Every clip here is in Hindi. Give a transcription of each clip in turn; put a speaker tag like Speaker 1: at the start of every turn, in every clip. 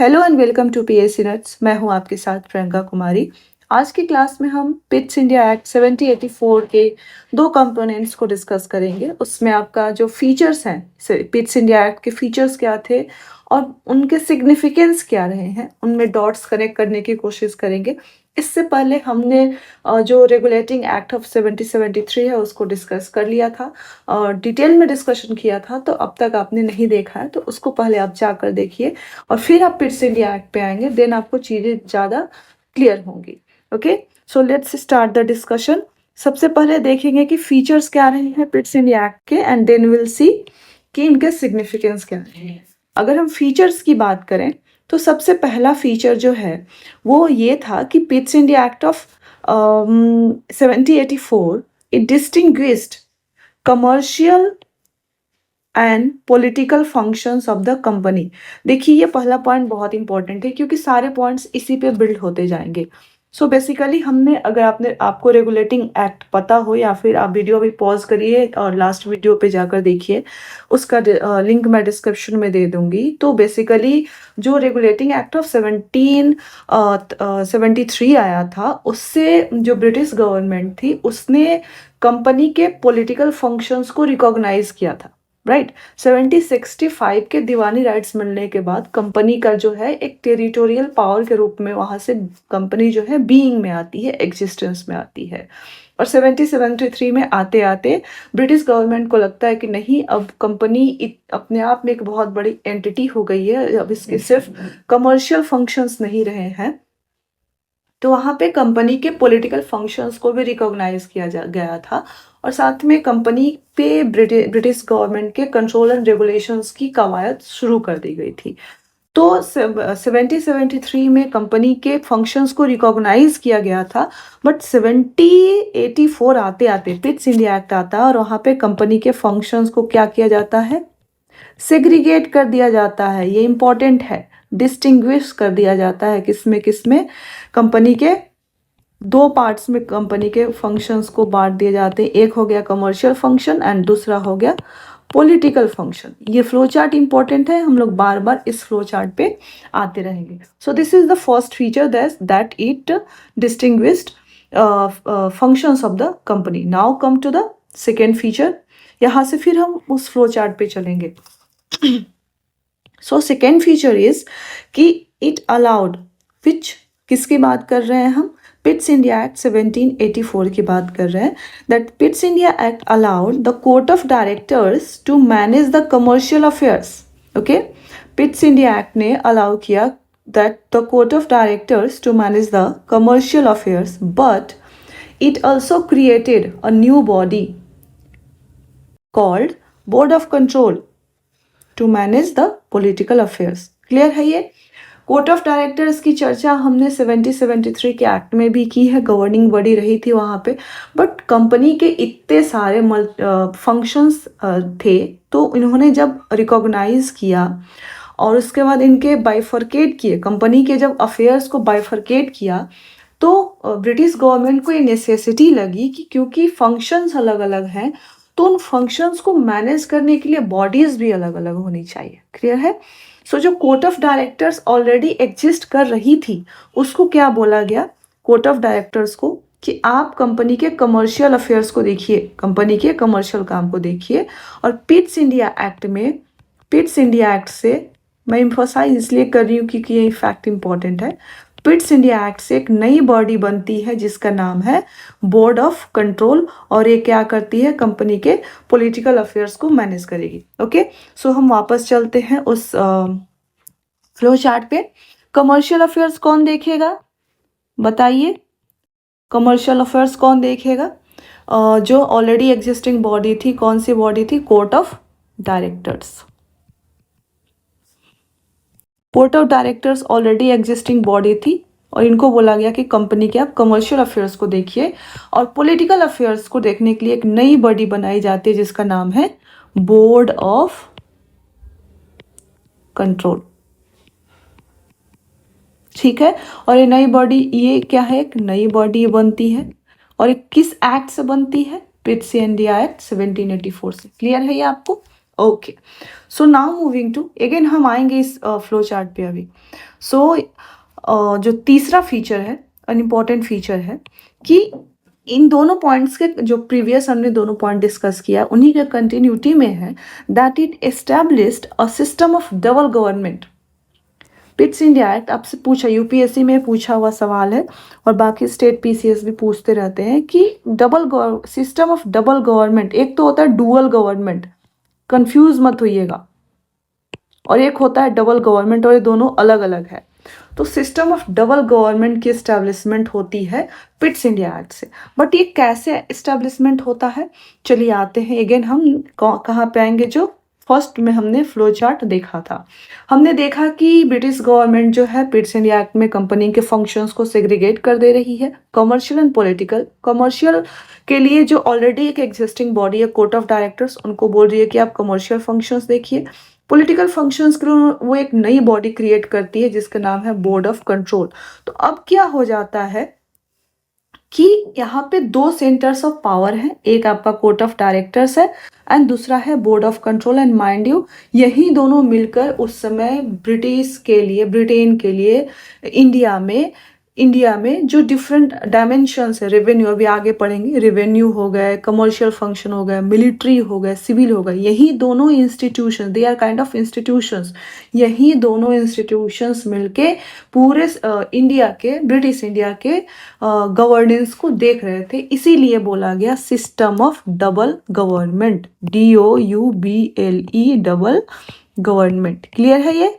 Speaker 1: Hello and welcome to PSC nuts. मैं हूं आपके साथ प्रियंका कुमारी। आज की क्लास में हम पिट्स इंडिया एक्ट 7084 के दो कंपोनेंट्स को डिस्कस करेंगे। उसमें आपका जो फीचर्स हैं, पिट्स इंडिया एक्ट के फीचर्स क्या थे और उनके सिग्निफिकेंस क्या रहे हैं, उनमें डॉट्स कनेक्ट करने की कोशिश करेंगे। इससे पहले हमने जो रेगुलेटिंग एक्ट ऑफ 7073 है उसको डिस्कस कर लिया था और डिटेल में डिस्कशन किया था। तो अब तक आपने नहीं देखा है तो उसको पहले आप जाकर देखिए और फिर आप पिट्स इंडिया एक्ट पे आएंगे, देन आपको चीज़ें ज़्यादा क्लियर होंगी। Okay, so let's start the discussion. सबसे पहले देखेंगे कि फीचर्स क्या रहे हैं पिट्स इंडिया एक्ट के एंड देन विल सी कि इनके सिग्निफिकेंस क्या रहे हैं। अगर हम फीचर्स की बात करें तो सबसे पहला फीचर जो है वो ये था कि पिट्स India act of 7084 it distinguished commercial and political functions of the company. देखिए ये पहला पॉइंट बहुत इंपॉर्टेंट है क्योंकि सारे पॉइंट्स इसी पे बिल्ड होते जाएंगे। सो बेसिकली हमने, अगर आपको रेगुलेटिंग एक्ट पता हो या फिर आप वीडियो भी पॉज करिए और लास्ट वीडियो पे जाकर देखिए, उसका लिंक मैं डिस्क्रिप्शन में दे दूंगी। तो बेसिकली जो रेगुलेटिंग एक्ट ऑफ 1773 आया था, उससे जो ब्रिटिश गवर्नमेंट थी उसने कंपनी के पॉलिटिकल फंक्शंस को रिकॉग्नाइज किया था। राइट 1765 के दीवानी राइट्स मिलने के बाद कंपनी का जो है एक टेरिटोरियल पावर के रूप में वहां से कंपनी जो है बीइंग में आती है, एग्जिस्टेंस में आती है। और 1773 में आते आते ब्रिटिश गवर्नमेंट को लगता है कि नहीं, अब कंपनी अपने आप में एक बहुत बड़ी एंटिटी हो गई है, अब इसके सिर्फ कमर्शियल फंक्शंस नहीं रहे हैं। तो वहाँ पे कंपनी के पॉलिटिकल फंक्शंस को भी रिकॉग्नाइज किया गया था और साथ में कंपनी पे ब्रिटिश गवर्नमेंट के कंट्रोल एंड रेगुलेशंस की कवायद शुरू कर दी गई थी। तो 1773 में कंपनी के फंक्शंस को रिकॉग्नाइज किया गया था, बट 7084 आते आते पिट्स इंडिया एक्ट आता है और वहाँ पे कंपनी के फंक्शंस को क्या किया जाता है, सेग्रीगेट कर दिया जाता है। ये इंपॉर्टेंट है, डिस्टिंग्विश कर दिया जाता है। किसमें किसमें? कंपनी के दो पार्ट्स में कंपनी के फंक्शंस को बांट दिए जाते हैं। एक हो गया कमर्शियल फंक्शन एंड दूसरा हो गया पॉलिटिकल फंक्शन। ये फ्लो चार्ट इंपॉर्टेंट है, हम लोग बार बार इस फ्लो चार्ट पे आते रहेंगे। So this is the first feature that it distinguished functions of the company. Now come to the second feature. यहाँ से फिर हम उस फ्लो चार्ट पे चलेंगे। सो सेकेंड फीचर इज कि इट अलाउड, विच किसकी बात कर रहे हैं हम? पिट्स इंडिया एक्ट 1784 की बात कर रहे हैं। That Pitt's India Act allowed the court of directors to manage the commercial affairs. Okay, Pitt's India Act ने अलाउ किया that the court of directors to manage the commercial affairs, but it also created a new body called Board of Control to manage the political affairs. Clear है? ये कोर्ट ऑफ डायरेक्टर्स की चर्चा हमने 1773 के एक्ट में भी की है, गवर्निंग बॉडी रही थी वहाँ पे। बट कंपनी के इतने सारे फंक्शंस थे, तो इन्होंने जब रिकॉग्नाइज किया और उसके बाद इनके बाइफरकेट किए, कंपनी के जब अफेयर्स को बाइफरकेट किया, तो ब्रिटिश गवर्नमेंट को ये नेसेसिटी लगी कि क्योंकि फंक्शंस अलग अलग हैं तो उन फंक्शंस को मैनेज करने के लिए बॉडीज भी अलग अलग होनी चाहिए। क्लियर है? सो जो court of directors already exist कर रही थी उसको क्या बोला गया, कोर्ट ऑफ डायरेक्टर्स को, कि आप कंपनी के कमर्शियल अफेयर्स को देखिए, कंपनी के कमर्शियल काम को देखिए। और पिट्स इंडिया एक्ट में, पिट्स इंडिया एक्ट से मैं इम्फोसाइज इसलिए कर रही हूँ क्योंकि ये फैक्ट इंपॉर्टेंट है, पिट्स इंडिया एक्ट से एक नई बॉडी बनती है जिसका नाम है बोर्ड ऑफ कंट्रोल, और ये क्या करती है, कंपनी के पॉलिटिकल अफेयर्स को मैनेज करेगी। ओके, सो हम वापस चलते हैं उस फ्लो चार्ट पे। कमर्शियल अफेयर्स कौन देखेगा बताइए? कमर्शियल अफेयर्स कौन देखेगा? जो ऑलरेडी एग्जिस्टिंग बॉडी थी, कौन सी बॉडी थी? Court of directors. Court of directors already existing body थी और इनको बोला गया कि कंपनी के आप कमर्शियल अफेयर्स को देखिए, और पॉलिटिकल अफेयर्स को देखने के लिए एक नई बॉडी बनाई जाती है जिसका नाम है बोर्ड ऑफ कंट्रोल। ठीक है, और ये नई बॉडी, ये क्या है, एक नई बॉडी बनती है और किस एक्ट से बनती है? पिट्स इंडिया एक्ट 1784 से। क्लियर है ये आपको? Okay, so now moving to अगेन हम आएंगे इस फ्लो चार्ट पे अभी। सो जो तीसरा फीचर है, अन इम्पॉर्टेंट फीचर है कि इन दोनों पॉइंट्स के जो प्रीवियस हमने दोनों पॉइंट डिस्कस किया उन्हीं के कंटिन्यूटी में है that it established a system of double government. पिट्स India act आपसे पूछा, यूपीएससी में पूछा हुआ सवाल है और बाकी स्टेट पीसीएस भी पूछते रहते हैं कि सिस्टम ऑफ डबल गवर्नमेंट, एक तो होता है डुअल गवर्नमेंट, कंफ्यूज मत होइएगा, और एक होता है डबल गवर्नमेंट, और ये दोनों अलग अलग है। तो सिस्टम ऑफ डबल गवर्नमेंट की एस्टेब्लिशमेंट होती है पिट्स इंडिया एक्ट से। बट ये कैसे एस्टेब्लिशमेंट होता है, चलिए आते हैं अगेन हम कहाँ पे आएंगे। जो फर्स्ट में हमने फ्लो चार्ट देखा था, हमने देखा कि ब्रिटिश गवर्नमेंट जो है पिट्स इंडिया एक्ट में कंपनी के फंक्शंस को सेग्रीगेट कर दे रही है, कमर्शियल एंड पॉलिटिकल। कमर्शियल के लिए जो ऑलरेडी एक एग्जिस्टिंग बॉडी है कोर्ट ऑफ डायरेक्टर्स, उनको बोल रही है कि आप कमर्शियल फंक्शंस देखिए। पॉलिटिकल फंक्शंस के लिए वो एक नई बॉडी क्रिएट करती है जिसका नाम है बोर्ड ऑफ कंट्रोल। तो अब क्या हो जाता है कि यहाँ पे दो सेंटर्स ऑफ पावर हैं, एक आपका कोर्ट ऑफ डायरेक्टर्स है एंड दूसरा है board of control. And mind you, यही दोनों मिलकर उस समय ब्रिटेन के लिए इंडिया में जो डिफरेंट डायमेंशंस है, रेवेन्यू अभी आगे पढ़ेंगे, रेवेन्यू हो गए, कमर्शियल फंक्शन हो गए, मिलिट्री हो गए, सिविल हो गए, यही दोनों institution, they are kind of institutions, यही दोनों इंस्टीट्यूशंस मिलके पूरे ब्रिटिश इंडिया के गवर्नेंस को देख रहे थे। इसीलिए बोला गया system of double government, DOUBLE, double government. Clear है ये?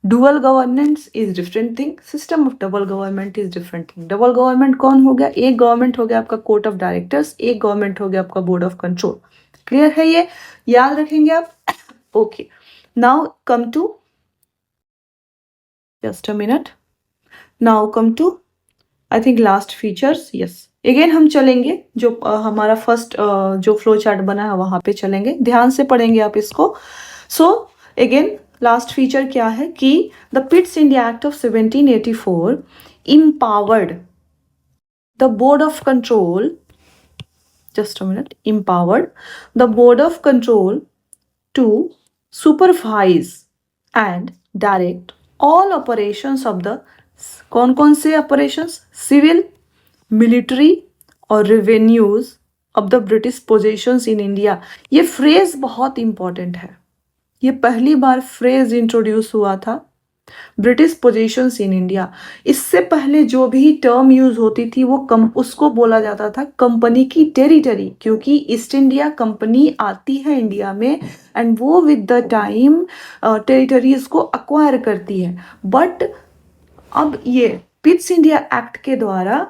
Speaker 1: Dual governance is different thing, system of double government is different thing. Double government कौन हो गया? एक गवर्नमेंट हो गया आपका कोर्ट ऑफ डायरेक्टर्स, एक गवर्नमेंट हो गया आपका बोर्ड ऑफ कंट्रोल। क्लियर है ये? याद रखेंगे आप? Okay, now come to, just a minute, now come to I think last features. Yes, again हम चलेंगे जो हमारा फर्स्ट जो फ्लो चार्ट बना है वहां पे चलेंगे, ध्यान से पढ़ेंगे आप इसको। सो अगेन लास्ट फीचर क्या है कि the पिट्स India act of 1784 empowered the board of control, just a minute, empowered the board of control to supervise and direct all operations of the, कौन से operations? सिविल, मिलिट्री और revenues of the British possessions in India. ये फ्रेज बहुत इंपॉर्टेंट है, ये पहली बार फ्रेज इंट्रोड्यूस हुआ था, ब्रिटिश पोजीशंस इन इंडिया। इससे पहले जो भी टर्म यूज होती थी वो उसको बोला जाता था कंपनी की टेरिटरी, क्योंकि ईस्ट इंडिया कंपनी आती है इंडिया में एंड वो विद द टाइम टेरिटरीज को अक्वायर करती है। बट अब ये पिट्स इंडिया एक्ट के द्वारा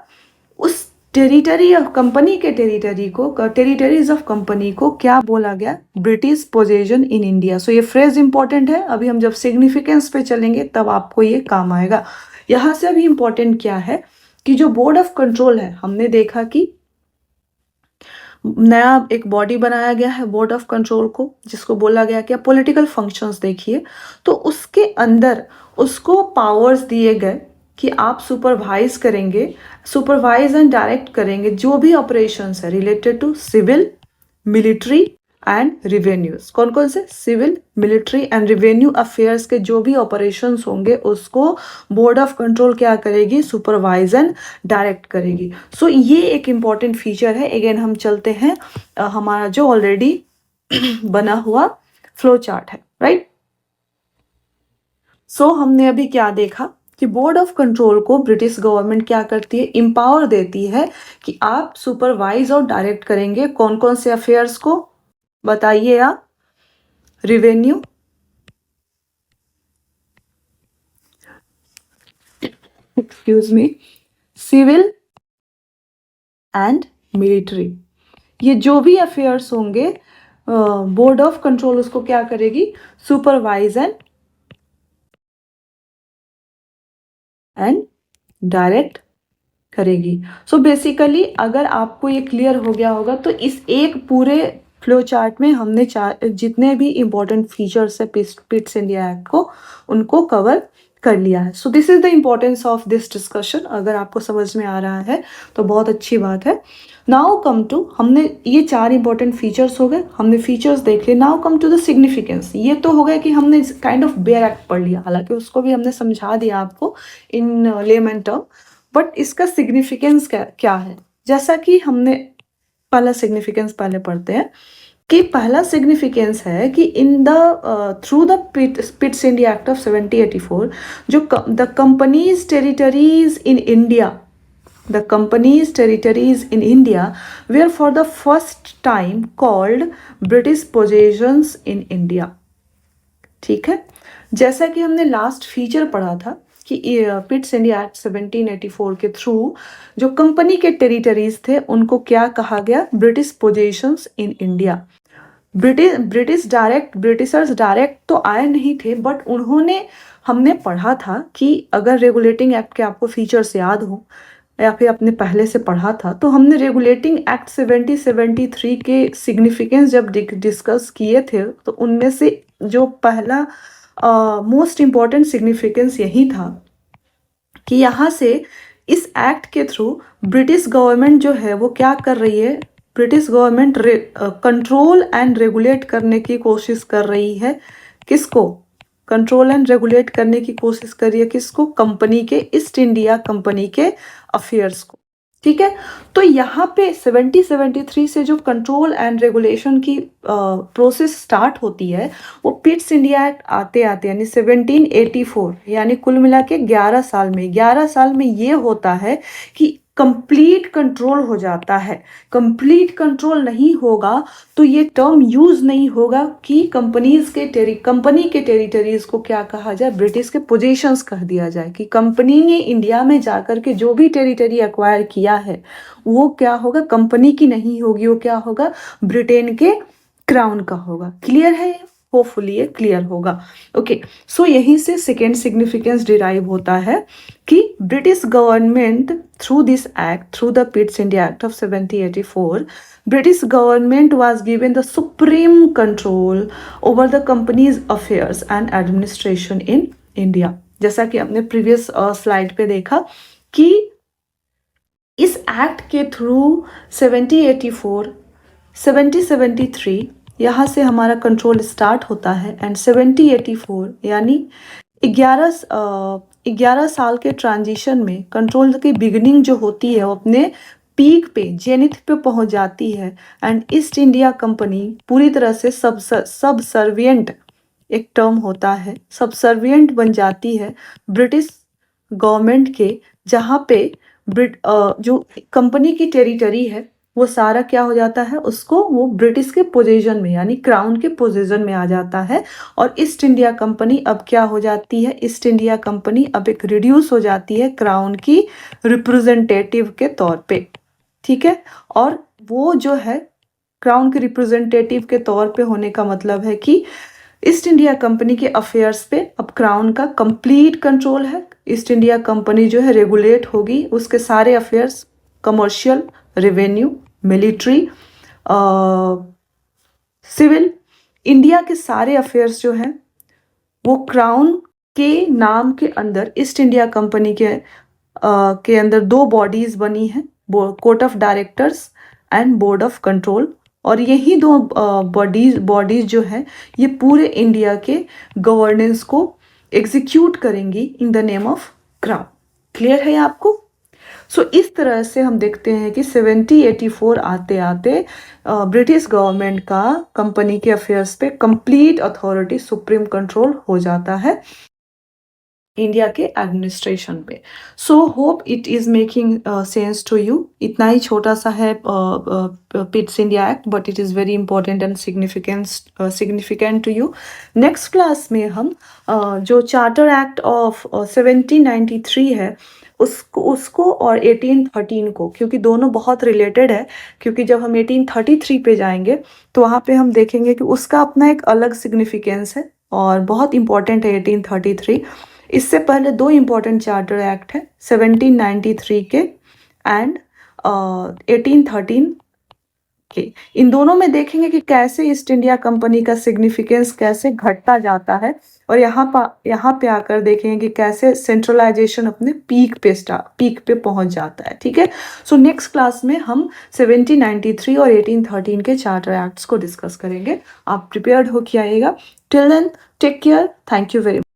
Speaker 1: उस टेरिटरी ऑफ कंपनी के टेरिटरीज ऑफ कंपनी को क्या बोला गया? British possession in India. So ये फ्रेज इंपॉर्टेंट है, अभी हम जब सिग्निफिकेंस पे चलेंगे तब आपको ये काम आएगा। यहाँ से अभी इंपॉर्टेंट क्या है कि जो बोर्ड ऑफ कंट्रोल है, हमने देखा कि नया एक बॉडी बनाया गया है बोर्ड ऑफ कंट्रोल को, जिसको बोला गया कि पॉलिटिकल फंक्शंस देखिए, तो उसके अंदर उसको पावर्स दिए गए कि आप सुपरवाइज एंड डायरेक्ट करेंगे जो भी ऑपरेशंस है related to civil, military and revenues. कौन कौन से? Civil, military and revenue affairs के जो भी ऑपरेशंस होंगे उसको बोर्ड ऑफ कंट्रोल क्या करेगी? सुपरवाइज एंड डायरेक्ट करेगी। सो ये एक इम्पॉर्टेंट फीचर है। अगेन हम चलते हैं हमारा जो ऑलरेडी बना हुआ फ्लो चार्ट है, राइट? सो हमने अभी क्या देखा कि बोर्ड ऑफ कंट्रोल को ब्रिटिश गवर्नमेंट क्या करती है? इंपावर देती है कि आप सुपरवाइज और डायरेक्ट करेंगे कौन कौन से अफेयर्स को? बताइए आप। Revenue, excuse me, civil and military. ये जो भी अफेयर्स होंगे बोर्ड ऑफ कंट्रोल उसको क्या करेगी? सुपरवाइज एंड डायरेक्ट करेगी। सो बेसिकली अगर आपको ये क्लियर हो गया होगा तो इस एक पूरे फ्लो चार्ट में हमने जितने भी इंपॉर्टेंट फीचर्स है पिट्स इंडिया एक्ट को उनको कवर कर लिया है। सो this is the importance of this discussion. अगर आपको समझ में आ रहा है तो बहुत अच्छी बात है। नाउ कम टू, हमने ये 4 इंपॉर्टेंट फीचर्स हो गए, हमने फीचर्स देख लिए। Now come to the significance. ये तो हो गया कि हमने काइंड ऑफ बेयर एक्ट पढ़ लिया, हालांकि उसको भी हमने समझा दिया आपको इन लेमन टर्म, बट इसका सिग्निफिकेंस क्या है। जैसा कि हमने पहला सिग्निफिकेंस पहले पढ़ते हैं कि पहला सिग्निफिकेंस है कि in the through the पिट्स India act of 1784 जो the companies territories in India, the company's territories in India were for the first time called British possessions in India। ठीक है, जैसा कि हमने लास्ट फीचर पढ़ा था कि पिट्स इंडिया एक्ट 1784 के थ्रू जो कंपनी के टेरिटरीज थे उनको क्या कहा गया, British possessions in India. Britishers direct तो आए नहीं थे, बट उन्होंने, हमने पढ़ा था कि अगर रेगुलेटिंग एक्ट के आपको फीचर्स याद हो या फिर आपने पहले से पढ़ा था, तो हमने रेगुलेटिंग एक्ट 1773 के सिग्निफिकेंस जब डिस्कस किए थे तो उनमें से जो पहला मोस्ट इम्पॉर्टेंट सिग्निफिकेंस यही था कि यहाँ से इस एक्ट के थ्रू ब्रिटिश गवर्नमेंट जो है वो क्या कर रही है, British government control and regulate करने की कोशिश कर रही है। किसको कंट्रोल एंड रेगुलेट करने की कोशिश कर रही है, किसको, कंपनी के, ईस्ट इंडिया कंपनी के अफेयर्स को। ठीक है, तो यहाँ पे 1773 से जो कंट्रोल एंड रेगुलेशन की प्रोसेस स्टार्ट होती है वो पिट्स इंडिया एक्ट आते आते यानी 1784, यानी कुल मिला के 11 साल में ये होता है कि कंप्लीट कंट्रोल हो जाता है। कंप्लीट कंट्रोल नहीं होगा तो ये टर्म यूज नहीं होगा कि कंपनी के टेरिटरीज को क्या कहा जाए, ब्रिटिश के पोजीशंस कह दिया जाए, कि कंपनी ने इंडिया में जाकर के जो भी टेरिटरी एक्वायर किया है वो क्या होगा, कंपनी की नहीं होगी, वो क्या होगा, ब्रिटेन के क्राउन का होगा। क्लियर है, होपफुली ये क्लियर होगा। ओके, सो यहीं से सेकेंड सिग्निफिकेंस डिराइव होता है कि British government through this act, through the पिट्स India act of 1784, British government was given the supreme control over the company's affairs and administration in India। जैसा कि हमने प्रीवियस स्लाइड पे देखा कि इस एक्ट के थ्रू 1784, 1773 यहाँ से हमारा कंट्रोल स्टार्ट होता है एंड 1784 यानी 11 साल के ट्रांजिशन में कंट्रोल की बिगिनिंग जो होती है वो अपने पीक पे, जेनिथ पे पहुंच जाती है एंड ईस्ट इंडिया कंपनी पूरी तरह से सबसर्विएंट, एक टर्म होता है, सबसर्विएंट बन जाती है ब्रिटिश गवर्नमेंट के, जहाँ पे जो कंपनी की टेरिटरी है वो सारा क्या हो जाता है, उसको वो ब्रिटिश के पोजीशन में यानी क्राउन के पोजीशन में आ जाता है। और ईस्ट इंडिया कंपनी अब क्या हो जाती है, ईस्ट इंडिया कंपनी अब एक रिड्यूस हो जाती है क्राउन की रिप्रेजेंटेटिव के तौर पे। ठीक है, और वो जो है क्राउन के रिप्रेजेंटेटिव के तौर पे होने का मतलब है कि ईस्ट इंडिया कंपनी के अफेयर्स पे अब क्राउन का कंप्लीट कंट्रोल है। ईस्ट इंडिया कंपनी जो है रेगुलेट होगी, उसके सारे affairs, commercial, revenue, military, civil, India के सारे अफेयर्स जो हैं वो क्राउन के नाम के अंदर, ईस्ट इंडिया कंपनी के अंदर 2 बॉडीज बनी हैं, court of directors and board of control. और यही 2 बॉडीज जो है ये पूरे इंडिया के गवर्नेंस को एग्जीक्यूट करेंगी in the name of crown. Clear है आपको? सो इस तरह से हम देखते हैं कि 1784 आते आते ब्रिटिश गवर्नमेंट का कंपनी के अफेयर्स पे कंप्लीट अथॉरिटी, सुप्रीम कंट्रोल हो जाता है इंडिया के एडमिनिस्ट्रेशन पे। So hope it is making sense to you. इतना ही छोटा सा है Pitt's India act, but it is very important and significant to you. Next class में हम जो चार्टर एक्ट ऑफ 1793 है उसको और 1813 को, क्योंकि दोनों बहुत रिलेटेड है, क्योंकि जब हम 1833 पे जाएंगे तो वहाँ पे हम देखेंगे कि उसका अपना एक अलग सिग्निफिकेंस है और बहुत इंपॉर्टेंट है 1833। इससे पहले 2 इंपॉर्टेंट चार्टर एक्ट है 1793 के एंड 1813 के। इन दोनों में देखेंगे कि कैसे ईस्ट इंडिया कंपनी का सिग्निफिकेंस कैसे घटता जाता है और यहाँ पे आकर देखेंगे कि कैसे सेंट्रलाइजेशन अपने पीक पे पहुंच जाता है। ठीक है, सो नेक्स्ट क्लास में हम 1793 और 1813 के चार्टर एक्ट्स को डिस्कस करेंगे। आप प्रिपेयर्ड होके आइएगा। Till then take care, thank you very much.